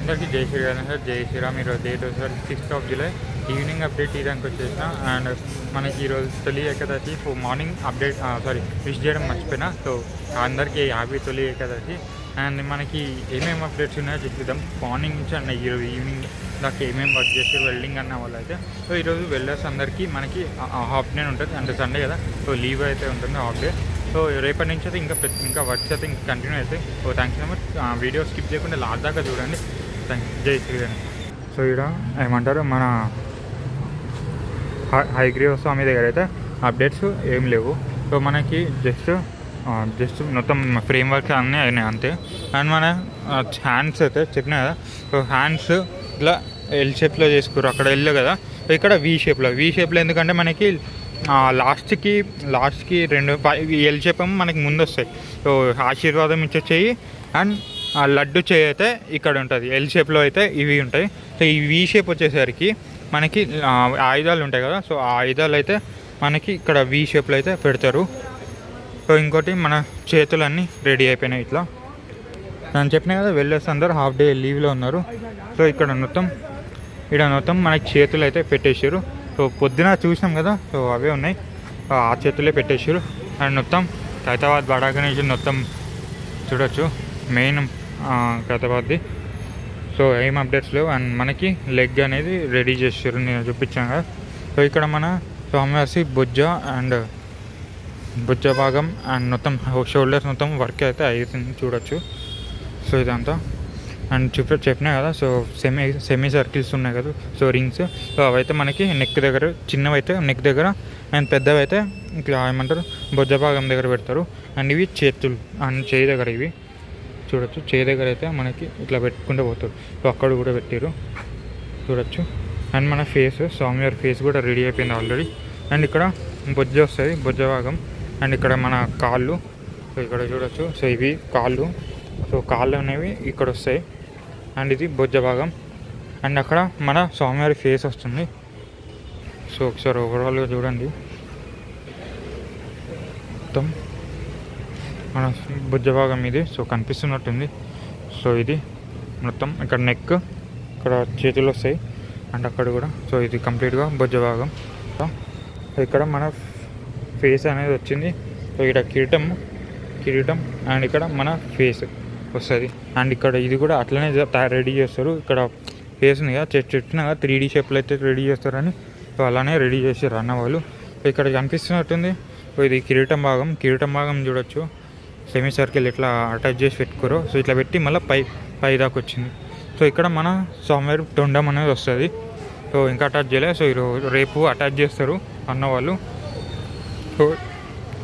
అందరికీ జై శ్రీరామ్ సార్. జై శ్రీరామ్. ఈరోజు date sir 6th July evening update ఇవ్వడానికి వచ్చేసిన. అండ్ మనకి ఈరోజు తొలి ఏకాదశి. మార్నింగ్ అప్డేట్ విష్ చేయడం మర్చిపోయినా. సో అందరికీ హ్యాపీ తొలి ఏకాదశి. అండ్ మనకి ఏమేమి అప్డేట్స్ ఉన్నాయో చూపిద్దాం. మార్నింగ్ నుంచి అన్న ఈరోజు ఈవినింగ్ దాకా ఏమేమి వర్క్ చేస్తారు వెల్డింగ్ అన్న వాళ్ళు అయితే. సో ఈరోజు వెల్డర్స్ అందరికీ మనకి హాఫ్ డే ఉంటుంది. అంటే సండే కదా, సో లీవ్ అయితే ఉంటుంది హాఫ్ డే. సో రేపటి నుంచి అయితే ఇంకా వర్క్స్ అయితే ఇంకా కంటిన్యూ అవుతాయి. So thanks so much. Video skip చేయకుండా లాస్ట్ దాకా చూడండి. జై శ్రీరామ్. సో ఇక్కడ ఏమంటారు, మన హయగ్రీవ స్వామి దగ్గర అయితే అప్డేట్స్ ఏం లేవు. సో మనకి జస్ట్ మొత్తం ఫ్రేమ్ వర్క్ అన్నీ అయినాయి అంతే. అండ్ మన హ్యాండ్స్ అయితే చెప్పినా కదా, సో హ్యాండ్స్ ఇట్లా ఎల్ షేప్లో చేసుకున్నారు. అక్కడ ఎల్ కదా, సో ఇక్కడ వి షేప్లో ఎందుకంటే మనకి లాస్ట్కి రెండు ఎల్ షేప్ మనకి ముందు వస్తాయి. సో ఆశీర్వాదం ఇచ్చొచ్చాయి. అండ్ లడ్డు చేయి అయితే ఇక్కడ ఉంటుంది. ఎల్ షేప్లో అయితే ఇవి ఉంటాయి. సో ఈ వి షేప్ వచ్చేసరికి మనకి ఆయుధాలు ఉంటాయి కదా, సో ఆ ఆయుధాలు అయితే మనకి ఇక్కడ వి షేప్లో అయితే పెడతారు. సో ఇంకోటి మన చేతులన్నీ రెడీ అయిపోయినాయి. ఇట్లా నేను చెప్పినా కదా, వెళ్ళేసి అందరూ హాఫ్ డే లీవ్లో ఉన్నారు. సో ఇక్కడ మొత్తం మనకి చేతులు అయితే పెట్టేసారు. సో పొద్దున చూసినాం కదా, సో అవే ఉన్నాయి, ఆ చేతులే పెట్టేసారు. అండ్ మొత్తం ఖైరతాబాద్ బడా గణేష్ మొత్తం చూడొచ్చు, మెయిన్ ఖైరతాబాద్ది. సో ఏం అప్డేట్స్ లేవు. అండ్ మనకి లెగ్ అనేది రెడీ చేసారు, నేను చూపించాను కదా. సో ఇక్కడ మన స్వామివారి భుజ భాగం అండ్ మొత్తం షోల్డర్స్ మొత్తం వర్క్ అయితే అవుతుంది చూడొచ్చు. సో ఇదంతా అండ్ చెప్పినా కదా, సో సెమీ సర్కిల్స్ ఉన్నాయి కదా, సో రింగ్స్. సో అవైతే మనకి నెక్ దగ్గర, చిన్నవి అయితే నెక్ దగ్గర, అండ్ పెద్దవి అయితే ఇట్లా ఏమంటారు భుజ భాగం దగ్గర పెడతారు. అండ్ ఇవి చేతులు అండ్ చేయి దగ్గర ఇవి చూడొచ్చు. చేయి దగ్గర అయితే మనకి ఇట్లా పెట్టుకుంటూ పోతారు. సో అక్కడ కూడా పెట్టారు చూడొచ్చు. అండ్ మన స్వామివారి ఫేస్ కూడా రెడీ అయిపోయింది ఆల్రెడీ. అండ్ ఇక్కడ బొజ్జ వస్తుంది, భుజ భాగం. అండ్ ఇక్కడ మన కాళ్ళు, సో ఇక్కడ చూడొచ్చు. సో ఇవి కాళ్ళు, సో కాళ్ళు అనేవి ఇక్కడ వస్తాయి. అండ్ ఇది భుజ భాగం. అండ్ అక్కడ మన స్వామివారి ఫేస్ వస్తుంది. సో ఒకసారి ఓవరాల్గా చూడండి, మొత్తం మన భుజ భాగం ఇది. సో కనిపిస్తున్నట్టుంది. సో ఇది మొత్తం ఇక్కడ నెక్, ఇక్కడ చేతులు వస్తాయి. అండ్ అక్కడ కూడా. సో ఇది కంప్లీట్గా భుజ భాగం. ఇక్కడ మన ఫేస్ అనేది వచ్చింది. సో ఇక్కడ కిరీటం అండ్ ఇక్కడ మన ఫేస్ వస్తుంది. అండ్ ఇక్కడ ఇది కూడా అట్లనే రెడీ చేస్తారు. ఇక్కడ ఫేస్ ఉంది కదా, చెప్పిన 3D షేప్లో అయితే రెడీ చేస్తారని. సో అలానే రెడీ చేశారు అన్న వాళ్ళు. సో ఇక్కడ కనిపిస్తున్నట్టుంది. సో ఇది కిరీటం భాగం చూడొచ్చు. సెమీ సర్కిల్ ఇట్లా అటాచ్ చేసి పెట్టుకోరు. సో ఇట్లా పెట్టి మళ్ళీ పై దాకా వచ్చింది. సో ఇక్కడ మన స్వామివారి తొండం అనేది వస్తుంది. సో ఇంకా అటాచ్ చేయలేదు. సో రేపు అటాచ్ చేస్తారు అన్న వాళ్ళు. సో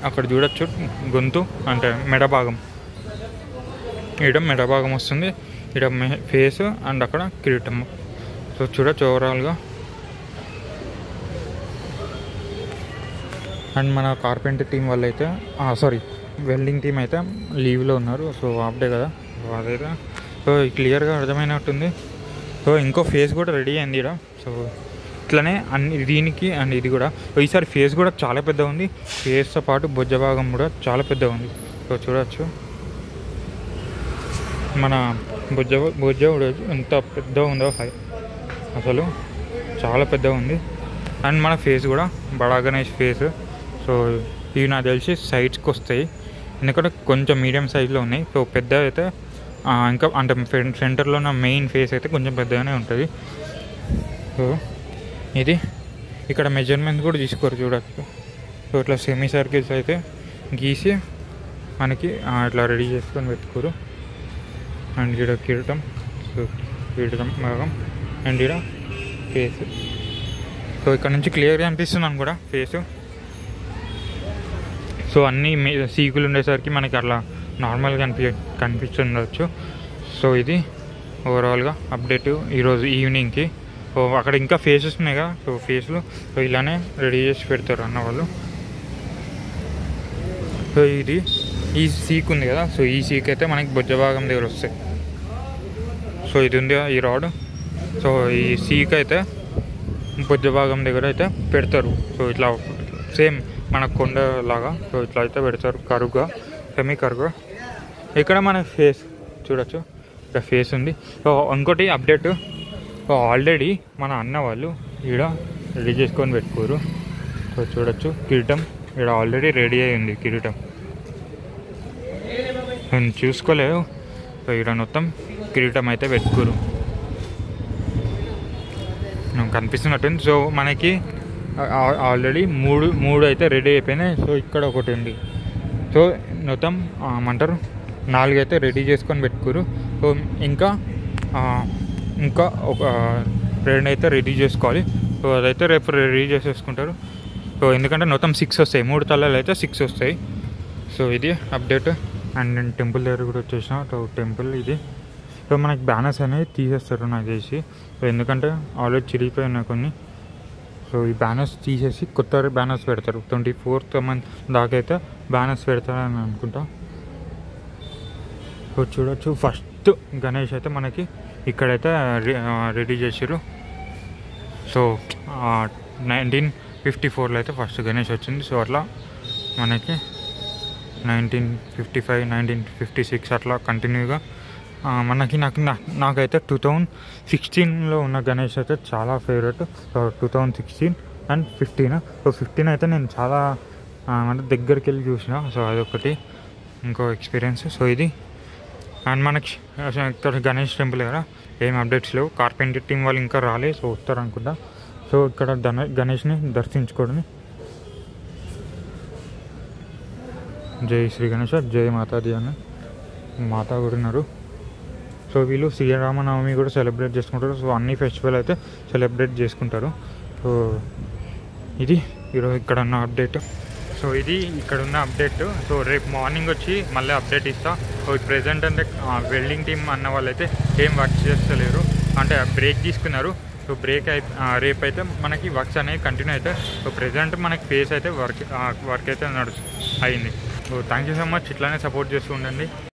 అక్కడ చూడొచ్చు గొంతు అంటే మెడ భాగం వస్తుంది. ఇక్కడ ఫేస్ అండ్ అక్కడ కిరీటం. సో చూడొచ్చు ఓవరాల్గా. అండ్ మన కార్పెంటర్ టీం వాళ్ళు అయితే వెల్డింగ్ టీం అయితే లీవ్లో ఉన్నారు. సో హాఫ్ డే కదా, అదైతే సో క్లియర్గా అర్థమైనట్టుంది. సో ఇంకో ఫేస్ కూడా రెడీ అయింది ఇక్కడ. సో ఇట్లనే అన్ని దీనికి అండ్ ఇది కూడా. ఈసారి ఫేస్ కూడా చాలా పెద్దగా ఉంది. ఫేస్తో పాటు భుజ భాగం కూడా చాలా పెద్దగా ఉంది. సో చూడవచ్చు మన భుజ కూడా ఎంత పెద్దగా ఉందో అసలు చాలా పెద్దగా ఉంది. అండ్ మన ఫేస్ కూడా బడా గణేష్ ఫేస్. సో ఇవి నాకు తెలిసి సైడ్స్కి వస్తాయి, ఎందుకంటే కొంచెం మీడియం సైజులో ఉన్నాయి. సో పెద్ద అయితే ఇంకా అంటే సెంటర్లో ఉన్న మెయిన్ ఫేస్ అయితే కొంచెం పెద్దగానే ఉంటుంది. సో ఇది ఇక్కడ మెజర్మెంట్స్ కూడా తీసుకోరు చూడచ్చు. సో ఇట్లా సెమీ సర్కిల్స్ అయితే గీసి మనకి ఇట్లా రెడీ చేసుకొని పెట్టుకోరు. అండ్ ఇక్కడ కిరీటం, సో కిరీటం భాగం అండ్ ఇక్కడ ఫేస్. సో ఇక్కడ నుంచి క్లియర్గా అనిపిస్తున్నాను కూడా ఫేసు. సో అన్నీ సీకులు ఉండేసరికి మనకి అట్లా నార్మల్గా కనిపిస్తుండొచ్చు. సో ఇది ఓవరాల్గా అప్డేట్ ఈరోజు ఈవినింగ్కి. సో అక్కడ ఇంకా ఫేసెస్ ఉన్నాయి కదా, సో ఫేస్లు సో ఇలానే రెడీ చేసి పెడతారు అన్న వాళ్ళు. సో ఈ సీక్ ఉంది కదా, సో ఈ సీక్ అయితే మనకి భుజ భాగం దగ్గర వస్తాయి. సో ఇది ఉంది ఈ రాడ్. సో ఈ సీక్ అయితే భుజ భాగం దగ్గర అయితే పెడతారు. సో ఇట్లా సేమ్ మన కొండ లాగా. సో ఇట్లా అయితే పెడతారు కరువుగా, సెమీ కరువుగా. ఇక్కడ మన ఫేస్ చూడొచ్చు. ఇక్కడ ఫేస్ ఉంది. సో ఇంకోటి అప్డేట్, సో ఆల్రెడీ మన అన్న వాళ్ళు ఈడ రెడీ చేసుకొని పెట్టుకోరు. సో చూడొచ్చు కిరీటం ఇక్కడ ఆల్రెడీ రెడీ అయి ఉంది. కిరీటం నేను చూసుకోలేదు. సో ఇక్కడ మొత్తం కిరీటం అయితే పెట్టుకోరు కనిపిస్తున్నట్టుంది. సో మనకి ఆల్రెడీ మూడు అయితే రెడీ అయిపోయినాయి. సో ఇక్కడ ఒకటి ఉంది. సో మొత్తం ఏమంటారు 4 అయితే రెడీ చేసుకొని పెట్టుకోరు. సో ఇంకా ఒక 2 అయితే రెడీ చేసుకోవాలి. సో అదైతే రేపు రెడీ చేసేసుకుంటారు. సో ఎందుకంటే మొత్తం 6 వస్తాయి, 3 తలలు అయితే 6 వస్తాయి. సో ఇది అప్డేట్. అండ్ నేను టెంపుల్ దగ్గర కూడా వచ్చేసిన. సో టెంపుల్ ఇది. సో మనకి బ్యానర్స్ అనేవి తీసేస్తారు నాకు తెలిసి. సో ఎందుకంటే ఆల్రెడీ చిరిగిపోయి ఉన్నాయి కొన్ని. సో ఈ బ్యానర్స్ తీసేసి కొత్త బ్యానర్స్ పెడతారు. 24th మంత్ దాకా అయితే బ్యానర్స్ పెడతారని అనుకుంటా. సో చూడొచ్చు ఫస్ట్ గణేష్ అయితే మనకి ఇక్కడైతే రెడీ చేసారు. సో 1954లో అయితే ఫస్ట్ గణేష్ వచ్చింది. సో అట్లా మనకి 1955, 1956 అట్లా కంటిన్యూగా మనకి నాకైతే 2016లో ఉన్న గణేష్ అయితే చాలా ఫేవరెట్. So 2016 and 15. సో 15 అయితే నేను చాలా అంటే దగ్గరికి వెళ్ళి చూసిన. సో అదొకటి ఇంకో ఎక్స్పీరియన్స్. సో ఇది. అండ్ మనకి ఇక్కడ గణేష్ టెంపుల్ కదా ఏం అప్డేట్స్ లేవు. కార్పెంటర్ టీం వాళ్ళు ఇంకా రాలేదు. సో వస్తారు అనుకుంటా. సో ఇక్కడ గణేష్ని దర్శించుకోవడం. జై శ్రీ గణేష్, జై మాతాజీ అని మాతా కూడా ఉన్నారు. సో వీళ్ళు శ్రీరామనవమి కూడా సెలబ్రేట్ చేసుకుంటారు. సో అన్ని ఫెస్టివల్ అయితే సెలబ్రేట్ చేసుకుంటారు. సో ఇది ఈరోజు ఇక్కడ ఉన్న అప్డేట్. సో ఇది ఇక్కడ ఉన్న అప్డేట్. సో రేపు మార్నింగ్ వచ్చి మళ్ళీ అప్డేట్ ఇస్తా. సో ప్రెజెంట్ అంటే వెల్డింగ్ టీమ్ అన్న వాళ్ళైతే ఏం వర్క్ చేస్తలేరు, అంటే బ్రేక్ తీసుకున్నారు. సో రేపు అయితే మనకి వర్క్స్ అనేవి కంటిన్యూ అవుతాయి. సో ప్రెజెంట్ మనకి ఫేస్ అయితే వర్క్ అయితే అయింది. So thank you so much. ఇట్లానే సపోర్ట్ చేస్తూ ఉండండి.